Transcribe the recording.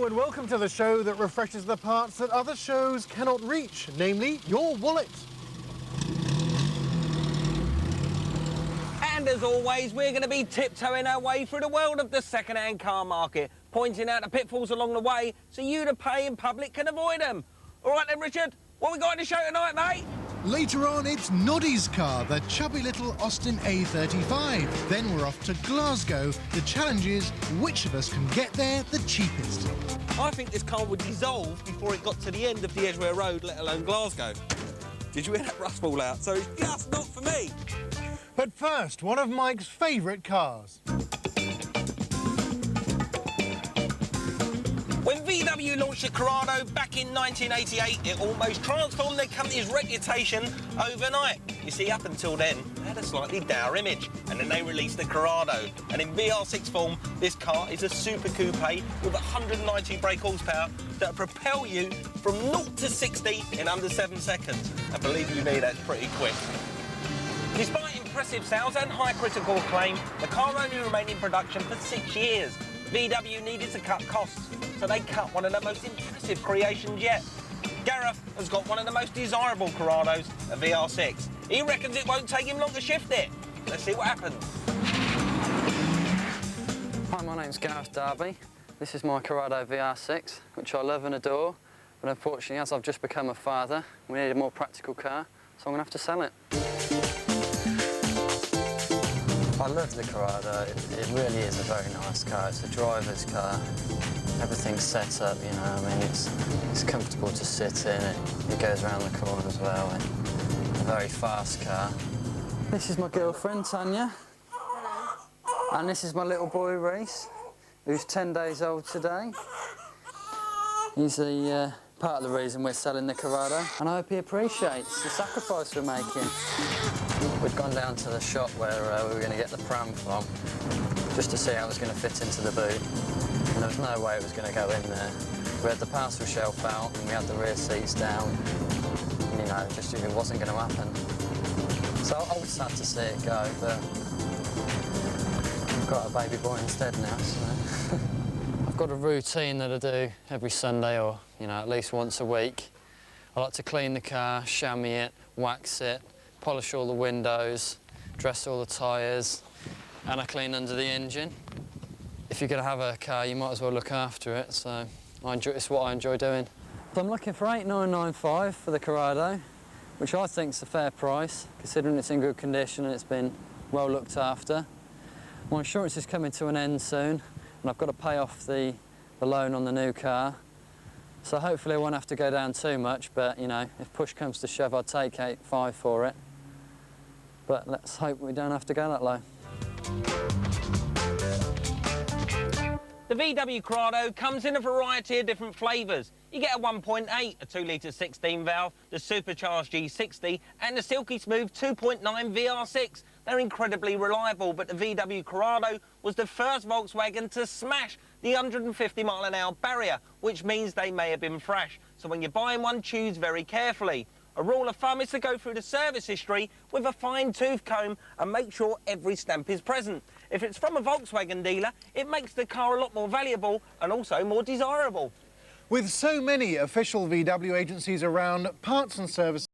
Hello and welcome to the show that refreshes the parts that other shows cannot reach, namely your wallet. And as always, we're going to be tiptoeing our way through the world of the second-hand car market, pointing out the pitfalls along the way so you, the paying public, can avoid them. All right then, Richard, what we got in the show tonight, mate? Later on, it's Noddy's car, the chubby little Austin A35. Then we're off to Glasgow. The challenge is, which of us can get there the cheapest? I think this car would dissolve before it got to the end of the Edgware Road, let alone Glasgow. Did you hear that rust fall out? So it's just not for me. But first, one of Mike's favourite cars. When VW launched the Corrado back in 1988, it almost transformed their company's reputation overnight. You see, up until then, they had a slightly dour image, and then they released the Corrado. And in VR6 form, this car is a super coupe with 190 brake horsepower that propel you from 0 to 60 in under 7 seconds. And believe you me, that's pretty quick. Despite impressive sales and high critical acclaim, the car only remained in production for 6 years. VW needed to cut costs, so they cut one of the most impressive creations yet. Gareth has got one of the most desirable Corrados, a VR6. He reckons it won't take him long to shift it. Let's see what happens. Hi, my name's Gareth Darby. This is my Corrado VR6, which I love and adore, but unfortunately, as I've just become a father, we need a more practical car, so I'm going to have to sell it. I love the Corrado. It really is a very nice car. It's a driver's car. Everything's set up, you know. I mean, it's comfortable to sit in. It goes around the corner as well. A very fast car. This is my girlfriend, Tanya. Hello. And this is my little boy, Reese, who's 10 days old today. He's part of the reason we're selling the Corrado, and I hope he appreciates the sacrifice we're making. We'd gone down to the shop where we were going to get the pram from, just to see how it was going to fit into the boot, and there was no way it was going to go in there. We had the parcel shelf out, and we had the rear seats down, and, you know, just it wasn't going to happen. So I was sad to see it go, but I've got a baby boy instead now, so... I've got a routine that I do every Sunday, or, you know, at least once a week. I like to clean the car, chamois it, wax it, polish all the windows, dress all the tyres, and I clean under the engine. If you're going to have a car, you might as well look after it, so it's what I enjoy doing. So I'm looking for $8,995 for the Corrado, which I think is a fair price, considering it's in good condition and it's been well looked after. My insurance is coming to an end soon, and I've got to pay off the loan on the new car. So hopefully I won't have to go down too much, but, you know, if push comes to shove, I'd take $8,500 for it. But let's hope we don't have to go that low. The VW Corrado comes in a variety of different flavours. You get a 1.8, a 2-litre 16-valve, the supercharged G60 and the silky smooth 2.9 VR6. They're incredibly reliable, but the VW Corrado was the first Volkswagen to smash the 150-mile-an-hour barrier, which means they may have been fresh. So when you're buying one, choose very carefully. A rule of thumb is to go through the service history with a fine-tooth comb and make sure every stamp is present. If it's from a Volkswagen dealer, it makes the car a lot more valuable and also more desirable. With so many official VW agencies around, parts and service